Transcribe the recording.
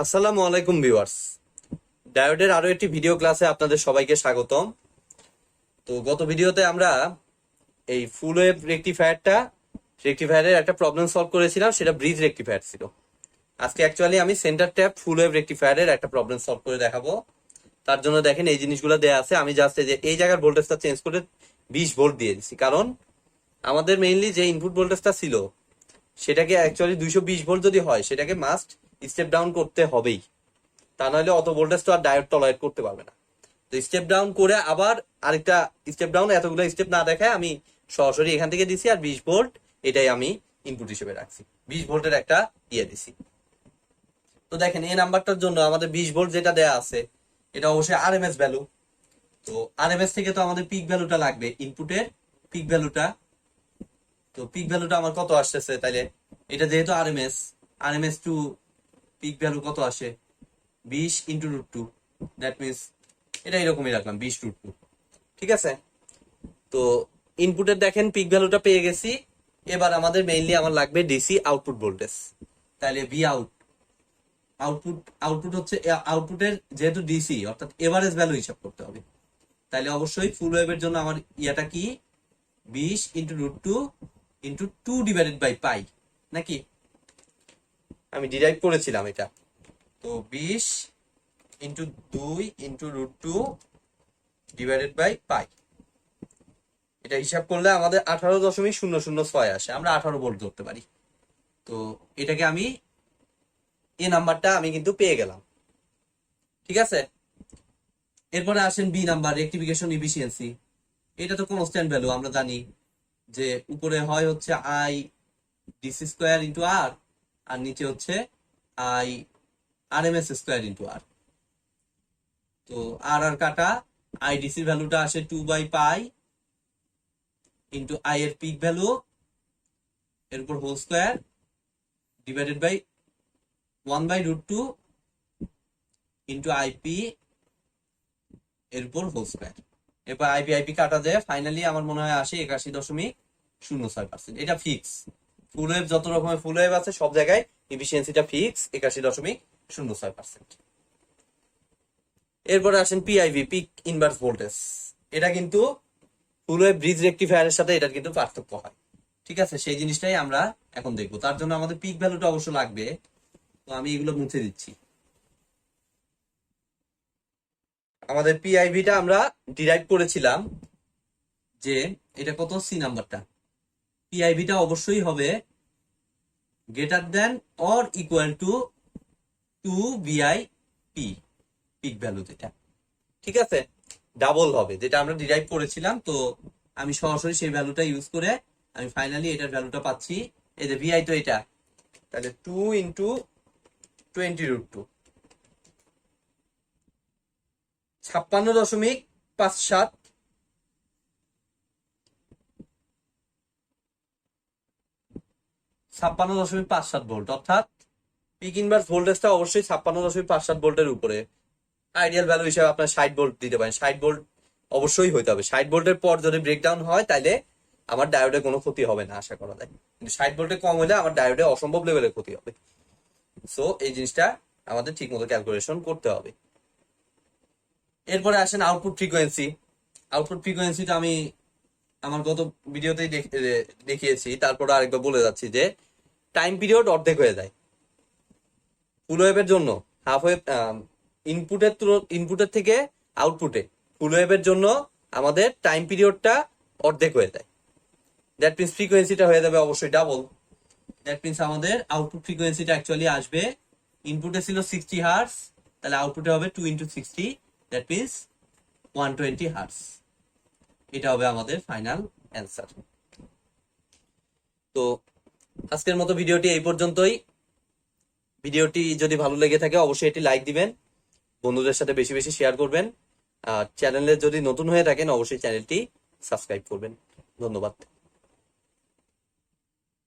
আসসালামু আলাইকুম ভিউয়ার্স, ডায়োডের আরো একটি ভিডিও ক্লাসে আপনাদের সবাইকে স্বাগতম। তো গত ভিডিওতে আমরা এই ফুল ওয়েভ রেকটিফায়ারের একটা প্রবলেম সলভ করেছিলাম, সেটা ব্রিজ রেকটিফায়ার ছিল। আজকে অ্যাকচুয়ালি আমি সেন্টার ট্যাপ ফুল ওয়েভ রেকটিফায়ারের একটা প্রবলেম সলভ করে দেখাবো। তার জন্য দেখেন এই জিনিসগুলো দেয়া আছে। আমি জাস্ট এই জায়গার ভোল্টেজটা চেঞ্জ করে 20 ভোল্ট দিয়ে দিচ্ছি, কারণ আমাদের মেইনলি যে ইনপুট ভোল্টেজটা ছিল সেটাকে অ্যাকচুয়ালি 220 ভোল্ট যদি হয় সেটাকে মাস্ট স্টেপ ডাউন করতে হবেই, তা নাহলে অত ভোল্টেজ তো আর ডায়োড টলারেট করতে পারবে না। তো স্টেপ ডাউন করে আবার আরেকটা স্টেপ ডাউন, এতগুলো স্টেপ না দেখায় আমি সরাসরি এখান থেকে দিছি, আর 20 ভোল্ট এটাই আমি ইনপুট হিসেবে রাখছি। 20 ভোল্টের একটা দিছি। তো দেখেন এই নাম্বারটার জন্য আমাদের 20 ভোল্ট যেটা দেয়া আছে এটা অবশ্যই আরএমএস ভ্যালু। তো আরএমএস থেকে তো আমাদের পিক ভ্যালুটা লাগবে, ইনপুটের পিক ভ্যালুটা। তো পিক ভ্যালুটা আমার কত আসতেছে, তাইলে এটা যেহেতু আরএমএস টু পিক ভ্যালু কত আসে 20 ইন্টু √2, দ্যাট মিনস এটা এরকমই রাখলাম 20 √2। ঠিক আছে, তো ইনপুটের দেখেন পিক ভ্যালুটা পেয়ে গেছি। এবার আমাদের মেইনলি আমার লাগবে ডিসি আউটপুট ভোল্টেজ। তাহলে ভি আউটপুট হচ্ছে আউটপুটের যেহেতু ডিসি অর্থাৎ এভারেজ ভ্যালু হিসাব করতে হবে। তাহলে অবশ্যই ফুল ওয়েভের জন্য আমার ইয়াটা কি 20 into √2 into 2 divided by pi, নাকি আমি ডিরাইভ করেছিলাম এটা। তো 20 into 2 into √2 divided by pi, এটা হিসাব করলে আমাদের 18.006 আসে। আমরা 18 ভোল্ট ধরতে পারি। তো এটাকে আমি এই নাম্বারটা আমি কিন্তু পেয়ে গেলাম। ঠিক আছে, এরপরে আসেন বি নাম্বার, রেক্টিফিকেশন এফিসিয়েন্সি। এটা তো কনস্ট্যান্ট ভ্যালু, আমরা জানি যে উপরে হয় হচ্ছে I DC square into R, আর নিচে হচ্ছে I RMS square into R. তো আর আর কাটা, আইডিসির ভ্যালুটা আসে 2/পাই ইন্টু আই এর পিক ভ্যালু এর উপর whole square divided by 1/√2 into IP এর উপর হোল স্কোয়ার। এরপর আইপি কাটা যায়, ফাইনালি আমার মনে হয় আসে 81.06%। এটা ফিক্স। ফুল ওয়েভ যত রকমের ফুল ওয়েভ আছে সব জায়গায় এফিসিয়েন্সিটা ফিক্স 81.06%। এরপরে আসেন পিআইভি, পিক ইনভার্স ভোল্টেজ। এটা কিন্তু ফুল ওয়েভ ব্রিজ রেকটিফায়ারের সাথে এটার কিন্তু পার্থক্য হয়। ঠিক আছে, সেই জিনিসটাই আমরা এখন দেখবো। তার জন্য আমাদের পিক ভ্যালুটা অবশ্য লাগবে। তো আমি এগুলো মুছে দিচ্ছি। আমাদের পিআইভিটা আমরা ডিরাইভ করেছিলাম যে এটা কত, সি নাম্বারটা। পিআইভিটা অবশ্যই হবে greater than or equal to 2/পি, পিক ভ্যালু যেটা। ঠিক আছে, ডাবল হবে যেটা আমরা ডিরাইভ করেছিলাম। তো আমি সরাসরি সেই ভ্যালুটা ইউজ করে আমি ফাইনালি এটার ভ্যালুটা পাচ্ছি। এই যে ভিআই তো এটা, তাহলে 2 ইন্টু 20√2 56.57 56.57 ভোল্ট। অর্থাৎ পিক ইনভার্স ভোল্টেজটা অবশ্যই 56.57 ভোল্টের উপরে। আইডিয়াল ভ্যালু হিসেবে আপনার 60 ভোল্ট দিতে পারেন। 60 ভোল্ট অবশ্যই হইতে হবে। 60 ভোল্টের পর যদি ব্রেকডাউন হয় তাহলে আমার ডায়োডে কোনো ক্ষতি হবে না আশা করা যায়, কিন্তু 60 ভোল্টের কম হলে আমার ডায়োডে অসম্ভব লেভেলের ক্ষতি হবে। সো এই জিনিসটা আমাদের ঠিক মতো ক্যালকুলেশন করতে হবে। এরপরে আসেন আউটপুট ফ্রিকোয়েন্সি। আউটপুট ফ্রিকোয়েন্সিটা আমি আমার গত ভিডিওতেই দেখিয়েছি, তারপরে আরেকবার বলে যাচ্ছি যে টাইম পিরিয়ড অর্ধেক হয়ে যায় ফুল ওয়েভের জন্য। হাফ ওয়েভ ইনপুটের থেকে আউটপুটে ফুল ওয়েভের জন্য আমাদের টাইম পিরিয়ডটা অর্ধেক হয়ে যায়। দ্যাট মিনস ফ্রিকোয়েন্সিটা হয়ে যাবে অবশ্যই ডাবল। দ্যাট মিনস আমাদের আউটপুট ফ্রিকোয়েন্সিটা অ্যাকচুয়ালি আসবে, ইনপুটে ছিল 60 হার্টস, তাহলে আউটপুটে হবে 2 ইন্টু 60, দ্যাট মিনস 120 হার্টস। এটা হবে আমাদের ফাইনাল অ্যান্সার। তো আজকের মতো ভিডিওটি এই পর্যন্তই। ভিডিওটি যদি ভালো লেগে থাকে অবশ্যই এটি লাইক দিবেন, বন্ধুদের সাথে বেশি বেশি শেয়ার করবেন। আর চ্যানেলে যদি নতুন হয়ে থাকেন অবশ্যই চ্যানেলটি সাবস্ক্রাইব করবেন। ধন্যবাদ।